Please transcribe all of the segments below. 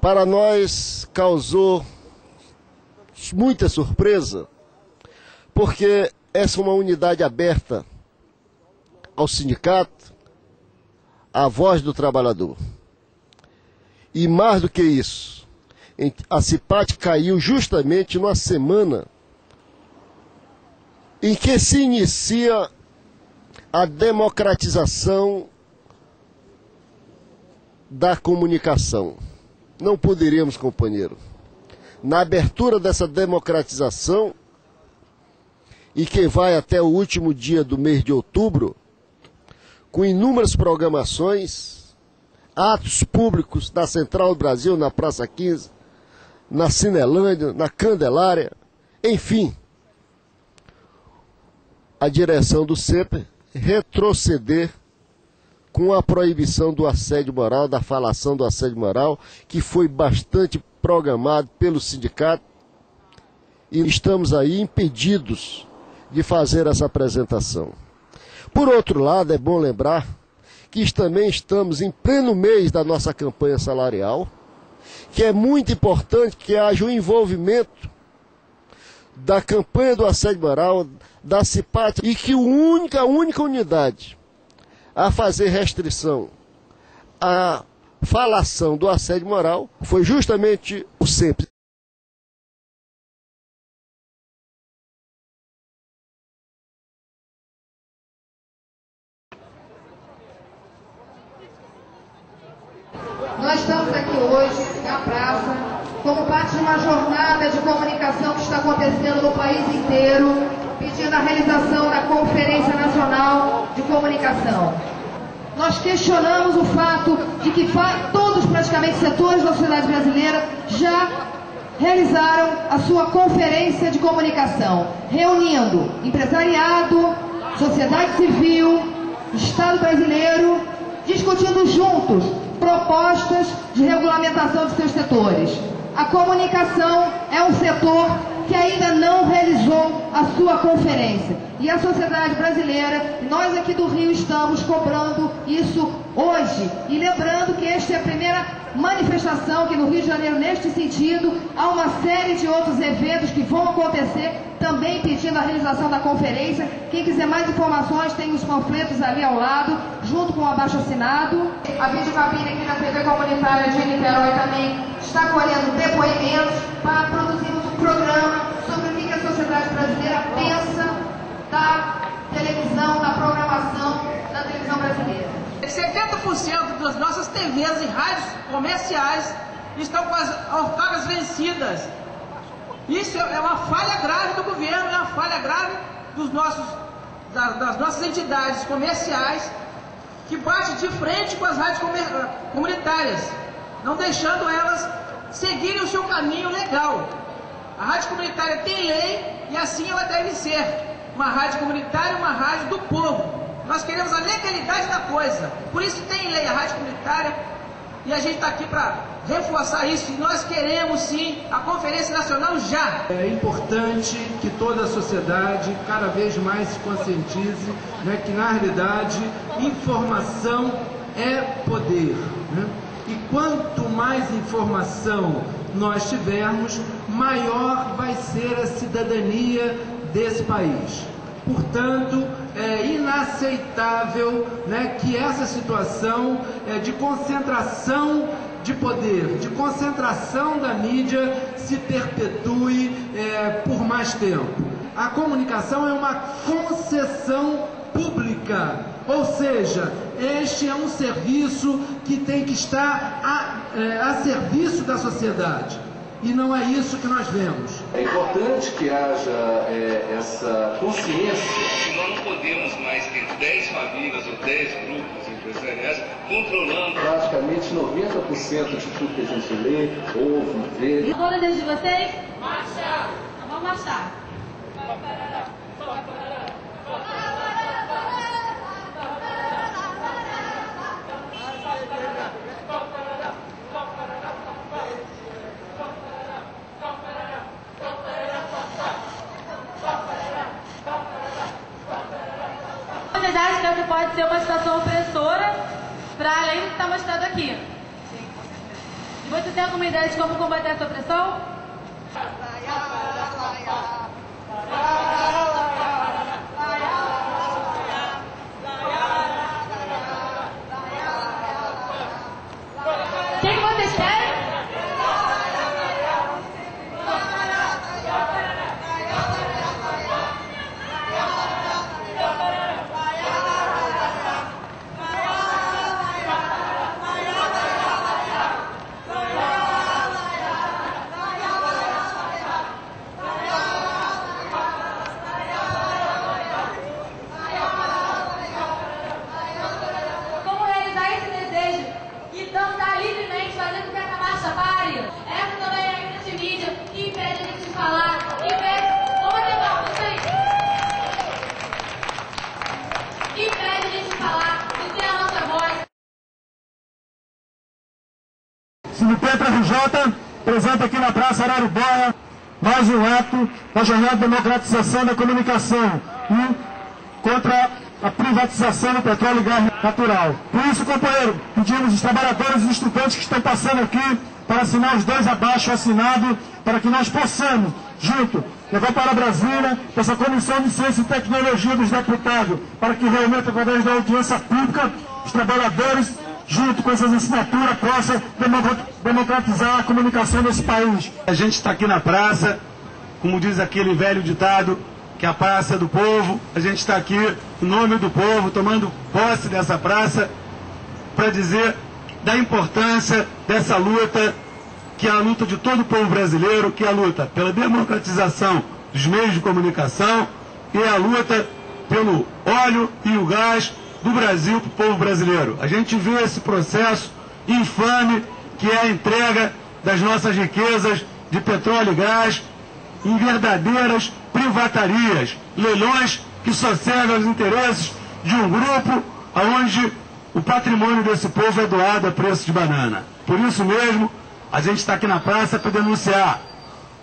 para nós causou muita surpresa, porque essa é uma unidade aberta ao sindicato, à voz do trabalhador. E mais do que isso, a CIPAT caiu justamente numa semana em que se inicia a democratização da comunicação. Não poderíamos, companheiro, na abertura dessa democratização, e que vai até o último dia do mês de outubro, com inúmeras programações, atos públicos na Central do Brasil, na Praça 15, na Cinelândia, na Candelária, enfim, a direção do CEPER retroceder com a proibição do assédio moral, da falação do assédio moral, que foi bastante programado pelo sindicato, e estamos aí impedidos de fazer essa apresentação. Por outro lado, é bom lembrar que também estamos em pleno mês da nossa campanha salarial, que é muito importante que haja o envolvimento da campanha do assédio moral, da CIPAT, e que a única unidade a fazer restrição à falação do assédio moral foi justamente o CEPER. Nós estamos aqui hoje, na praça, como parte de uma jornada de comunicação que está acontecendo no país inteiro, pedindo a realização da Conferência Nacional de Comunicação. Nós questionamos o fato de que todos, praticamente, setores da sociedade brasileira já realizaram a sua Conferência de Comunicação, reunindo empresariado, sociedade civil, Estado brasileiro, discutindo juntos propostas de regulamentação de seus setores. A comunicação é um setor que ainda não realizou a sua conferência. E a sociedade brasileira, nós aqui do Rio estamos cobrando isso hoje. E lembrando que esta é a primeira manifestação aqui no Rio de Janeiro neste sentido. Há uma série de outros eventos que vão acontecer também pedindo a realização da conferência. Quem quiser mais informações tem os panfletos ali ao lado, junto com o abaixo-assinado. A videocabine aqui da TV Comunitária de Niterói também está colhendo depoimentos para produzirmos um programa sobre o que a sociedade brasileira pensa da televisão, da programação da televisão brasileira. 70% das nossas TVs e rádios comerciais estão com as outorgas vencidas. Isso é uma falha grave do governo, é uma falha grave das nossas entidades comerciais, que bate de frente com as rádios comunitárias, não deixando elas seguirem o seu caminho legal. A rádio comunitária tem lei e assim ela deve ser. Uma rádio comunitária, uma rádio do povo. Nós queremos a legalidade da coisa. Por isso tem lei, a rádio comunitária, e a gente está aqui para reforçar isso. E nós queremos sim a Conferência Nacional já. É importante que toda a sociedade cada vez mais se conscientize, né, que na realidade informação é poder, né? E quanto mais informação nós tivermos, maior vai ser a cidadania desse país. Portanto, é inaceitável, né, que essa situação de concentração de poder, de concentração da mídia se perpetue por mais tempo. A comunicação é uma concessão pública, ou seja, este é um serviço que tem que estar a serviço da sociedade. E não é isso que nós vemos. É importante que haja essa consciência. Nós não podemos mais ter 10 famílias ou 10 grupos empresariais controlando Praticamente 90% de tudo que a gente lê, ouve, vê. Todas as de vocês? Marcha! Então vamos marchar. Na verdade, que essa pode ser uma situação opressora para além do que está mostrado aqui. Você tem alguma ideia de como combater essa opressão? O que vocês querem? Sindipetra RJ apresenta aqui na Praça Araribóia mais um ato da jornada de democratização da comunicação e contra a privatização do petróleo e gás natural. Por isso, companheiro, pedimos os trabalhadores e os estudantes que estão passando aqui para assinar os 2 abaixo assinados para que nós possamos, junto, levar para Brasília essa Comissão de Ciência e Tecnologia dos Deputados, para que realmente, através da audiência pública, os trabalhadores, junto com essas assinaturas, possam democratizar a comunicação desse país. A gente está aqui na praça, como diz aquele velho ditado, que a praça é do povo. A gente está aqui em nome do povo, tomando posse dessa praça, para dizer da importância dessa luta, que é a luta de todo o povo brasileiro, que é a luta pela democratização dos meios de comunicação e a luta pelo óleo e o gás do Brasil para o povo brasileiro. A gente vê esse processo infame que é a entrega das nossas riquezas de petróleo e gás em verdadeiras privatarias, leilões que só servem aos interesses de um grupo onde o patrimônio desse povo é doado a preço de banana. Por isso mesmo, a gente está aqui na praça para denunciar,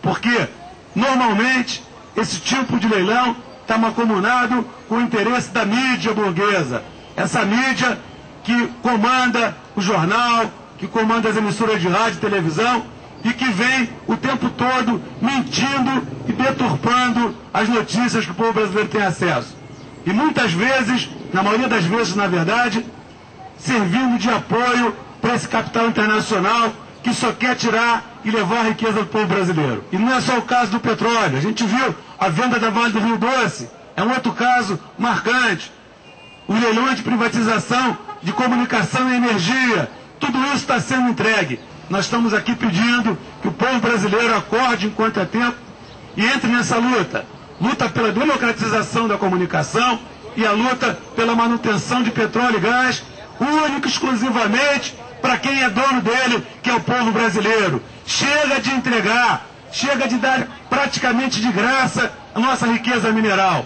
porque normalmente esse tipo de leilão está mancomunado com o interesse da mídia burguesa. Essa mídia que comanda o jornal, que comanda as emissoras de rádio e televisão e que vem o tempo todo mentindo e deturpando as notícias que o povo brasileiro tem acesso. E muitas vezes, na maioria das vezes, na verdade, servindo de apoio para esse capital internacional que só quer tirar e levar a riqueza do povo brasileiro. E não é só o caso do petróleo. A gente viu a venda da Vale do Rio Doce, é um outro caso marcante. O leilão de privatização de comunicação e energia, tudo isso está sendo entregue. Nós estamos aqui pedindo que o povo brasileiro acorde enquanto é tempo e entre nessa luta. Luta pela democratização da comunicação e a luta pela manutenção de petróleo e gás, único e exclusivamente para quem é dono dele, que é o povo brasileiro. Chega de entregar, chega de dar praticamente de graça a nossa riqueza mineral.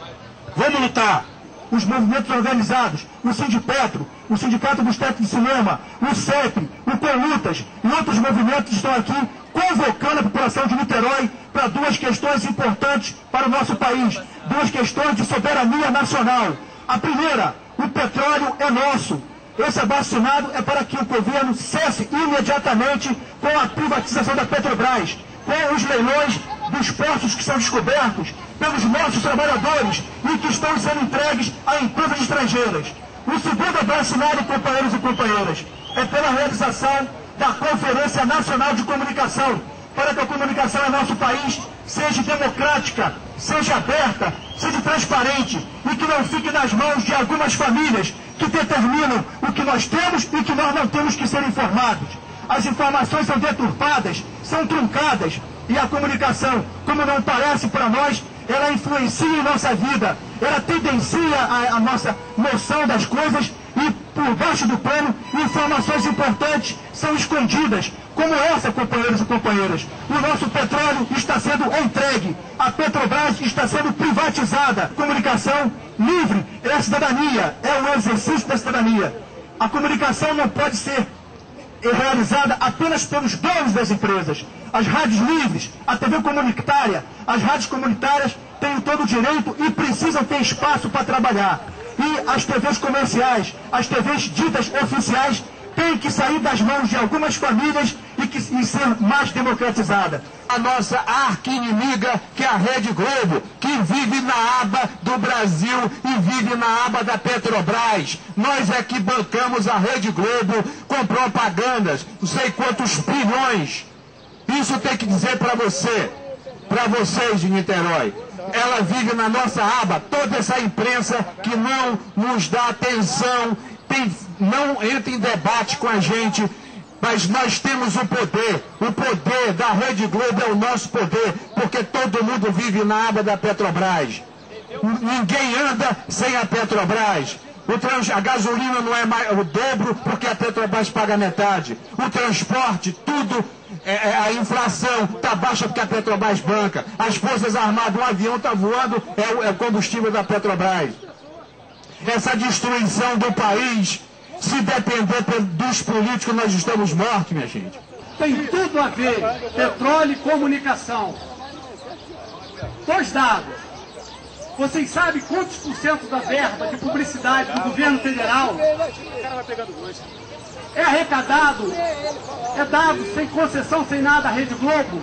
Vamos lutar. Os movimentos organizados, o Sindipetro, o Sindicato dos Técnicos de Cinema, o CEP, o Conlutas e outros movimentos estão aqui convocando a população de Niterói para 2 questões importantes para o nosso país, 2 questões de soberania nacional. A primeira, o petróleo é nosso. Esse abaixo-assinado é para que o governo cesse imediatamente com a privatização da Petrobras, com os leilões dos postos que são descobertos pelos nossos trabalhadores e que estão sendo entregues a empresas estrangeiras. O segundo abaixo-assinado, companheiros e companheiras, é pela realização da Conferência Nacional de Comunicação, para que a comunicação em nosso país seja democrática, seja aberta, seja transparente e que não fique nas mãos de algumas famílias que determinam o que nós temos e que nós não temos que ser informados. As informações são deturpadas, são truncadas e a comunicação, como não parece para nós, ela influencia em nossa vida, ela tendencia a nossa noção das coisas e por baixo do pano informações importantes são escondidas, como essa, companheiros e companheiras. O nosso petróleo está sendo entregue, a Petrobras está sendo privatizada. Comunicação livre é a cidadania, é o exercício da cidadania. A comunicação não pode ser realizada apenas pelos donos das empresas. As rádios livres, a TV comunitária, as rádios comunitárias têm todo o direito e precisam ter espaço para trabalhar. E as TVs comerciais, as TVs ditas oficiais, têm que sair das mãos de algumas famílias e e ser mais democratizada. A nossa arqui-inimiga, que é a Rede Globo, que vive na aba do Brasil e vive na aba da Petrobras. Nós é que bancamos a Rede Globo com propagandas, não sei quantos bilhões. Isso tem que dizer para você, para vocês de Niterói. Ela vive na nossa aba, toda essa imprensa que não nos dá atenção, não entra em debate com a gente, mas nós temos o poder da Rede Globo é o nosso poder, porque todo mundo vive na aba da Petrobras. Ninguém anda sem a Petrobras. A gasolina não é mais o dobro porque a Petrobras paga metade. O transporte, tudo, a inflação está baixa porque a Petrobras banca. As Forças Armadas, um avião está voando, é o combustível da Petrobras. Essa destruição do país, se depender dos políticos, nós estamos mortos, minha gente. Tem tudo a ver, petróleo e comunicação. 2 dados. Vocês sabem quantos % da verba de publicidade do governo federal é arrecadado, é dado sem concessão, sem nada à Rede Globo?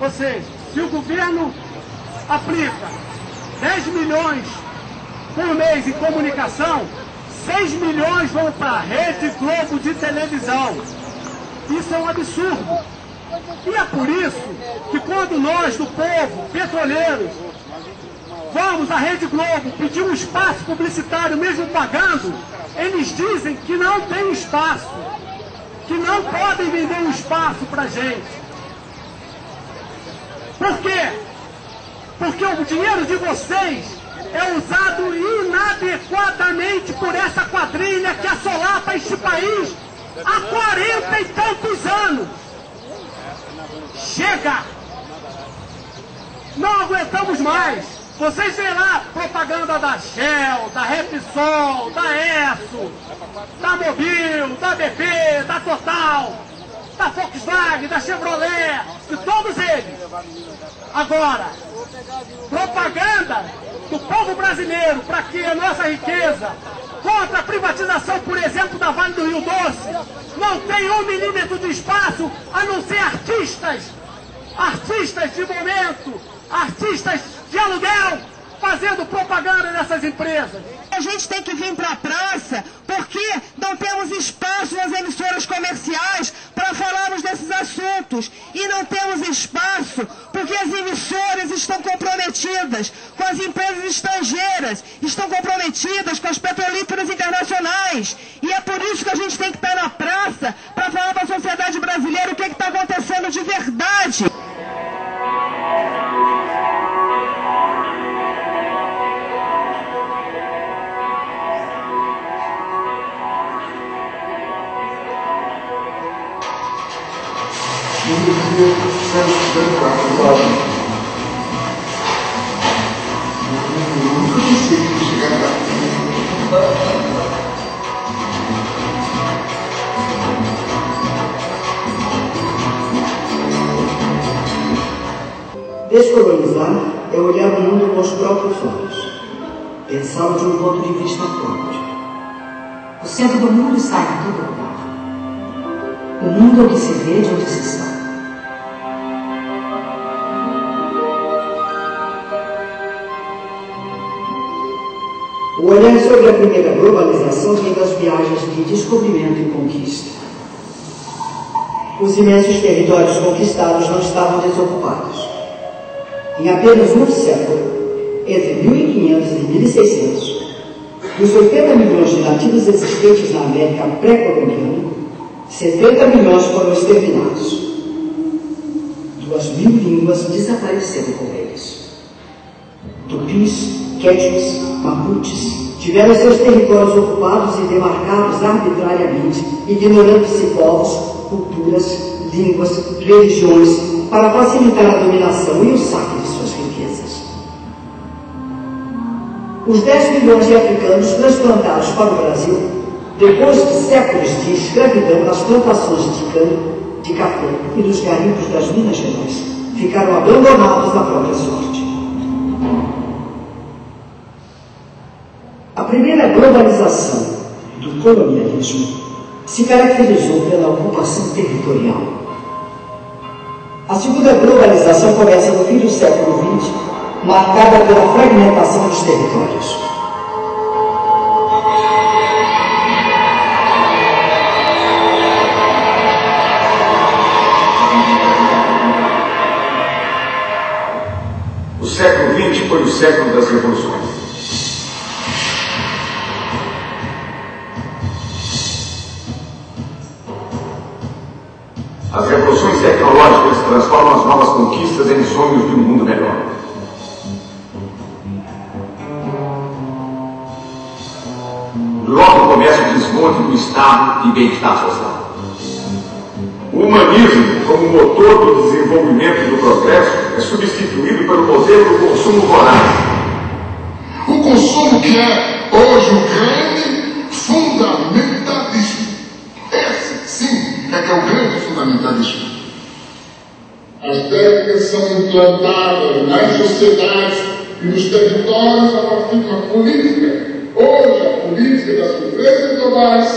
Ou seja, se o governo aplica 10 milhões por mês em comunicação, 6 milhões vão para a Rede Globo de televisão. Isso é um absurdo. E é por isso que quando nós, do povo, petroleiros, vamos à Rede Globo pedir um espaço publicitário, mesmo pagando, eles dizem que não tem espaço, que não podem vender um espaço para a gente. Por quê? Porque o dinheiro de vocês é usado inadequadamente por essa quadrilha que assolapa este país há 40 e tantos anos. Chega! Não aguentamos mais. Vocês veem lá propaganda da Shell, da Repsol, da ESSO, da Mobil, da BP, da Total, da Volkswagen, da Chevrolet, de todos eles. Agora, propaganda do povo brasileiro para que a nossa riqueza, contra a privatização, por exemplo, da Vale do Rio Doce, não tem 1 milímetro de espaço, a não ser artistas de momento, artistas de aluguel, fazendo propaganda nessas empresas. A gente tem que vir para a praça porque não temos espaço nas emissoras comerciais para falarmos desses assuntos. E não temos espaço porque as emissoras estão comprometidas com as empresas estrangeiras, estão comprometidas com as petrolíferas internacionais. E é por isso que a gente tem que estar na praça para falar para a sociedade brasileira o que está acontecendo de verdade. Descolonizar é olhar o mundo com os próprios olhos, pensá-lo de um ponto de vista próprio. O centro do mundo está em todo lugar. O mundo é o que se vê de onde se está. O olhar sobre a primeira globalização vem das viagens de descobrimento e conquista. Os imensos territórios conquistados não estavam desocupados. Em apenas um século, entre 1500 e 1600, dos 80 milhões de nativos existentes na América pré-colombiana, 70 milhões foram exterminados. 2.000 línguas desapareceram com eles. Tupis, quechuas, mapuches tiveram seus territórios ocupados e demarcados arbitrariamente, ignorando-se povos, culturas, línguas, religiões, para facilitar a dominação e o saque de suas riquezas. Os 10 milhões de africanos transplantados para o Brasil, depois de séculos de escravidão nas plantações de cana, de café e nos garimpos das Minas Gerais, ficaram abandonados na própria sorte. A primeira globalização do colonialismo se caracterizou pela ocupação territorial. A segunda globalização começa no fim do século XX, marcada pela fragmentação dos territórios. O século XX foi o século das revoluções. As revoluções tecnológicas transformam as novas conquistas em sonhos de um mundo melhor. Logo começa o desmonte do Estado e bem-estar social. O humanismo, como motor do desenvolvimento e do progresso, é substituído pelo modelo do consumo voraz. O consumo que é hoje o grande fundamentalismo. Esse, sim, é que é o grande fundamentalismo. As técnicas são implantadas nas sociedades e nos territórios a partir de uma política. Hoje, a política das empresas globais,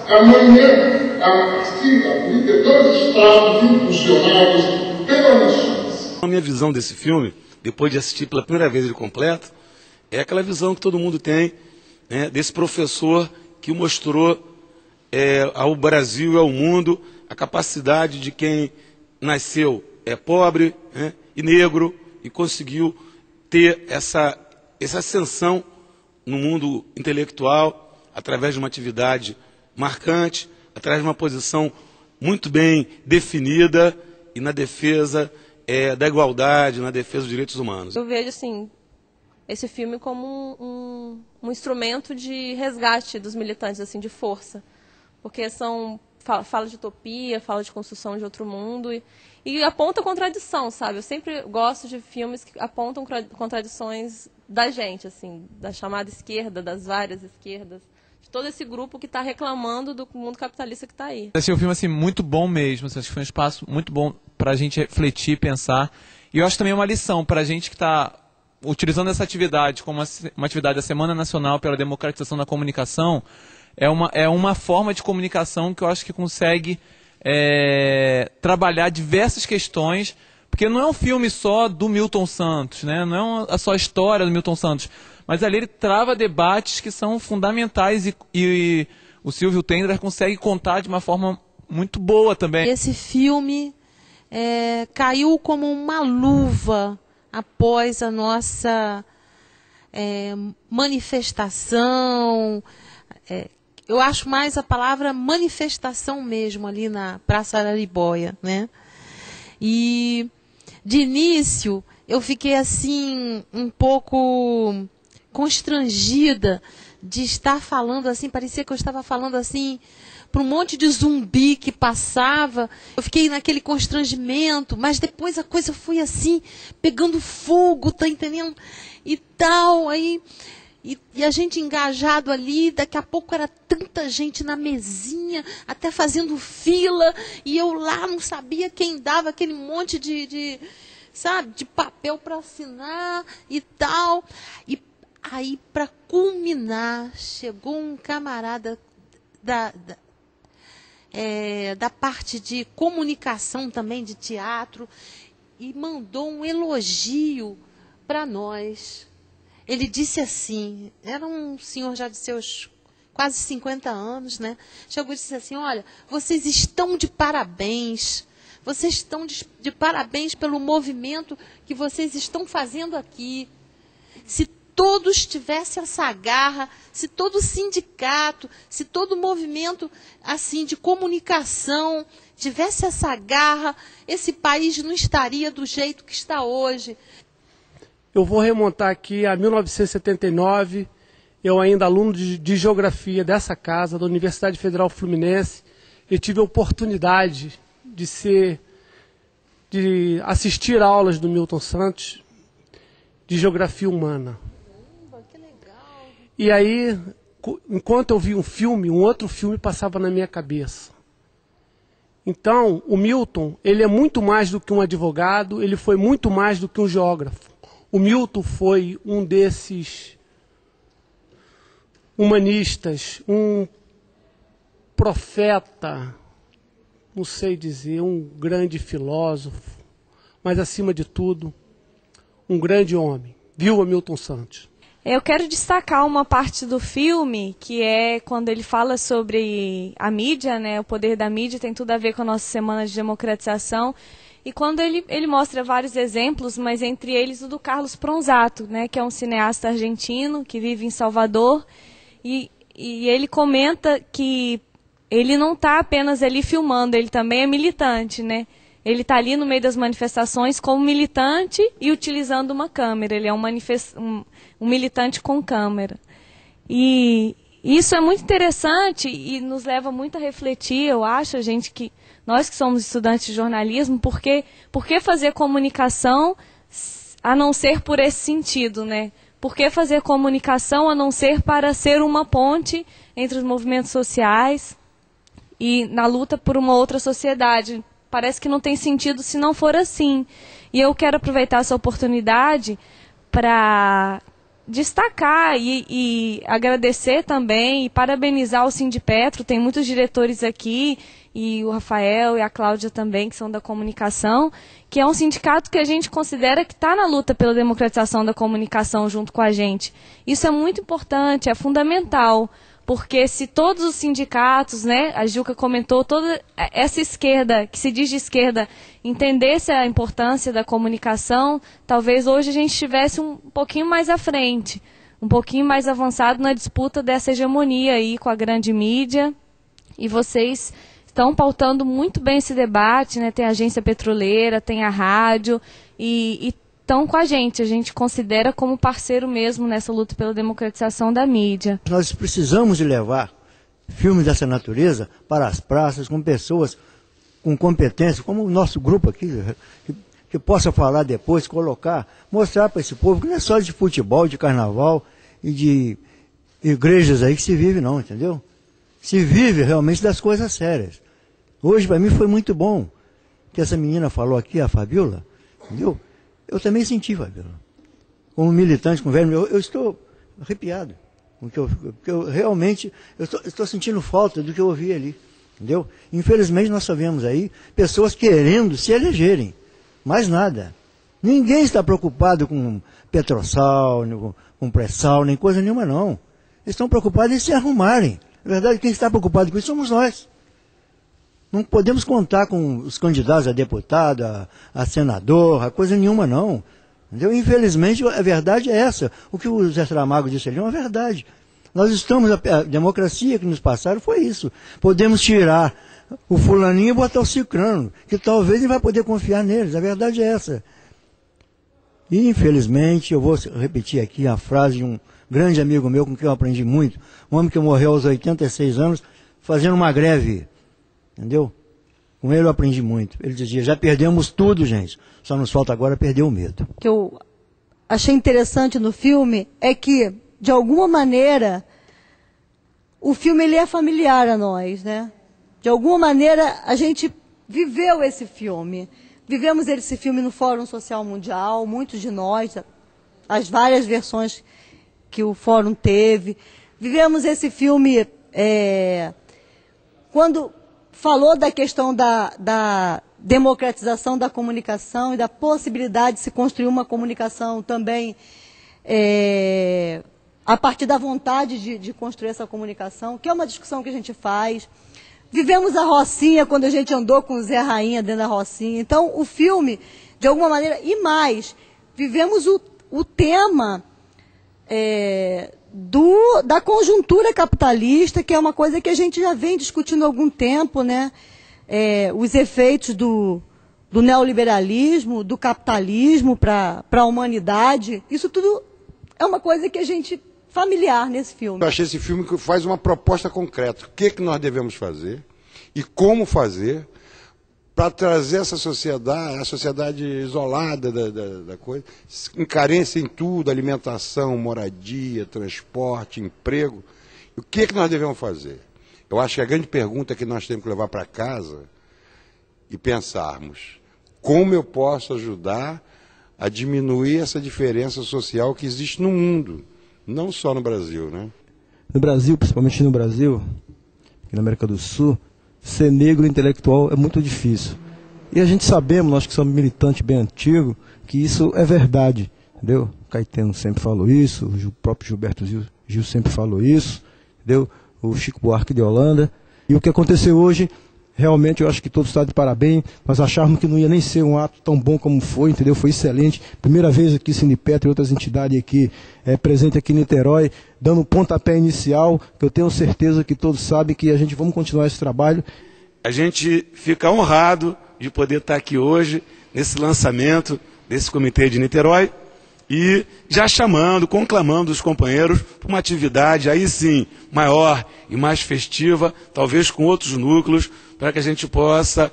amanhã, a partir da política dos Estados impulsionados pelas nações. A minha visão desse filme, depois de assistir pela primeira vez ele completo, é aquela visão que todo mundo tem, né, desse professor que mostrou ao Brasil e ao mundo a capacidade de quem nasceu pobre, né, e negro e conseguiu ter essa ascensão no mundo intelectual através de uma atividade marcante, através de uma posição muito bem definida e na defesa da igualdade, na defesa dos direitos humanos. Eu vejo assim, esse filme como um instrumento de resgate dos militantes, assim, de força, porque fala de utopia, fala de construção de outro mundo e aponta contradição, sabe? Eu sempre gosto de filmes que apontam contradições da gente, assim, da chamada esquerda, das várias esquerdas, de todo esse grupo que está reclamando do mundo capitalista que está aí. Achei um filme assim, muito bom mesmo, acho que foi um espaço muito bom para a gente refletir, pensar, e eu acho também uma lição para a gente que está utilizando essa atividade como uma atividade da Semana Nacional pela Democratização da Comunicação. É uma forma de comunicação que eu acho que consegue trabalhar diversas questões, porque não é um filme só do Milton Santos, né? Não é só a história do Milton Santos, mas ali ele trava debates que são fundamentais e o Silvio Tendler consegue contar de uma forma muito boa também. Esse filme caiu como uma luva após a nossa manifestação. Eu acho mais a palavra manifestação mesmo ali na Praça Araribóia, né? E de início eu fiquei assim um pouco constrangida de estar falando assim, parecia que eu estava falando assim para um monte de zumbi que passava. Eu fiquei naquele constrangimento, mas depois a coisa foi assim, pegando fogo, tá entendendo? E tal, aí... E a gente engajado ali, daqui a pouco era tanta gente na mesinha, até fazendo fila, e eu lá não sabia quem dava aquele monte de papel para assinar e tal. E aí, para culminar, chegou um camarada da parte de comunicação também, de teatro, e mandou um elogio para nós. Ele disse assim, era um senhor já de seus quase 50 anos, né? Chegou e disse assim, olha, vocês estão de parabéns, vocês estão de parabéns pelo movimento que vocês estão fazendo aqui. Se todos tivessem essa garra, se todo sindicato, se todo movimento assim de comunicação tivesse essa garra, esse país não estaria do jeito que está hoje. Eu vou remontar aqui a 1979, eu ainda aluno de Geografia dessa casa, da Universidade Federal Fluminense, eu tive a oportunidade de assistir aulas do Milton Santos de Geografia Humana. Que legal. E aí, enquanto eu vi um filme, um outro filme passava na minha cabeça. Então, o Milton, ele é muito mais do que um advogado, ele foi muito mais do que um geógrafo. O Milton foi um desses humanistas, um profeta, não sei dizer, um grande filósofo, mas acima de tudo, um grande homem. Viva Milton Santos! Eu quero destacar uma parte do filme, que é quando ele fala sobre a mídia, né, o poder da mídia, tem tudo a ver com a nossa semana de democratização, e quando ele mostra vários exemplos, mas entre eles o do Carlos Pronzato, né, que é um cineasta argentino que vive em Salvador, e ele comenta que ele não está apenas ali filmando, ele também é militante, né? Ele está ali no meio das manifestações como militante e utilizando uma câmera. Ele é um militante com câmera. E isso é muito interessante e nos leva muito a refletir, eu acho, nós que somos estudantes de jornalismo, por que fazer comunicação a não ser por esse sentido, né? Por que fazer comunicação a não ser para ser uma ponte entre os movimentos sociais e na luta por uma outra sociedade? Parece que não tem sentido se não for assim. E eu quero aproveitar essa oportunidade para destacar e agradecer também e parabenizar o Sindipetro. Tem muitos diretores aqui, e o Rafael e a Cláudia também, que são da comunicação, que é um sindicato que a gente considera que está na luta pela democratização da comunicação junto com a gente. Isso é muito importante, é fundamental. Porque se todos os sindicatos, né, a Gilca comentou, toda essa esquerda, que se diz de esquerda, entendesse a importância da comunicação, talvez hoje a gente estivesse um pouquinho mais à frente, um pouquinho mais avançado na disputa dessa hegemonia aí com a grande mídia. E vocês estão pautando muito bem esse debate, né? Tem a agência petroleira, tem a rádio e estão com a gente considera como parceiro mesmo nessa luta pela democratização da mídia. Nós precisamos de levar filmes dessa natureza para as praças, com pessoas com competência, como o nosso grupo aqui, que possa falar depois, mostrar para esse povo que não é só de futebol, de carnaval e de igrejas aí que se vive não, entendeu? Se vive realmente das coisas sérias. Hoje para mim foi muito bom que essa menina falou aqui, a Fabiola, entendeu? Eu também senti, Fabiola, como militante, com velho, eu estou arrepiado, porque eu realmente estou sentindo falta do que eu ouvi ali, entendeu? Infelizmente nós só vemos aí pessoas querendo se elegerem, mais nada. Ninguém está preocupado com petrosal, com pré-sal, nem coisa nenhuma não. Eles estão preocupados em se arrumarem. Na verdade, quem está preocupado com isso somos nós. Não podemos contar com os candidatos a deputado, a senador, a coisa nenhuma não. Entendeu? Infelizmente, a verdade é essa. O que o Zé Saramago disse ali é uma verdade. Nós estamos, a democracia que nos passaram foi isso. Podemos tirar o fulaninho e botar o cicrano, que talvez ele vai poder confiar neles. A verdade é essa. E, infelizmente, eu vou repetir aqui a frase de um grande amigo meu com quem eu aprendi muito, um homem que morreu aos 86 anos, fazendo uma greve. Entendeu? Com ele eu aprendi muito. Ele dizia, já perdemos tudo, gente. Só nos falta agora perder o medo. O que eu achei interessante no filme é que, de alguma maneira, o filme ele é familiar a nós, né? De alguma maneira, a gente viveu esse filme. Vivemos esse filme no Fórum Social Mundial, muitos de nós, as várias versões que o Fórum teve. Vivemos esse filme quando falou da questão da democratização da comunicação e da possibilidade de se construir uma comunicação também a partir da vontade de construir essa comunicação, que é uma discussão que a gente faz. Vivemos a Rocinha, quando a gente andou com o Zé Rainha dentro da Rocinha. Então, o filme, de alguma maneira, e mais, vivemos o tema da conjuntura capitalista, que é uma coisa que a gente já vem discutindo há algum tempo, né? Os efeitos do neoliberalismo, do capitalismo para a humanidade. Isso tudo é uma coisa que a gente familiar nesse filme. Eu achei esse filme que faz uma proposta concreta. O que nós devemos fazer e como fazer para trazer essa sociedade, a sociedade isolada da coisa, em carência em tudo, alimentação, moradia, transporte, emprego. O que nós devemos fazer? Eu acho que a grande pergunta que nós temos que levar para casa e pensarmos, como eu posso ajudar a diminuir essa diferença social que existe no mundo, não só no Brasil, né? No Brasil, principalmente no Brasil, aqui na América do Sul, ser negro intelectual é muito difícil. E a gente sabemos, nós que somos militantes bem antigos, que isso é verdade, entendeu? Caetano sempre falou isso, o próprio Gilberto Gil sempre falou isso, entendeu? O Chico Buarque de Holanda. E o que aconteceu hoje, realmente eu acho que todos estão de parabéns. Nós achávamos que não ia nem ser um ato tão bom como foi, entendeu? Foi excelente. Primeira vez aqui, Sinipetro e outras entidades aqui, presente aqui em Niterói, dando um pontapé inicial, que eu tenho certeza que todos sabem que a gente vamos continuar esse trabalho. A gente fica honrado de poder estar aqui hoje, nesse lançamento desse comitê de Niterói, e já chamando, conclamando os companheiros para uma atividade aí sim, maior e mais festiva, talvez com outros núcleos, para que a gente possa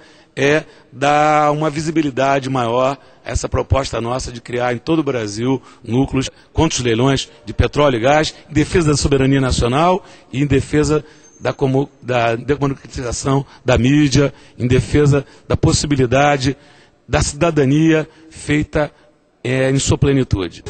dar uma visibilidade maior a essa proposta nossa de criar em todo o Brasil núcleos contra os leilões de petróleo e gás, em defesa da soberania nacional e em defesa da democratização da mídia, em defesa da possibilidade da cidadania feita em sua plenitude.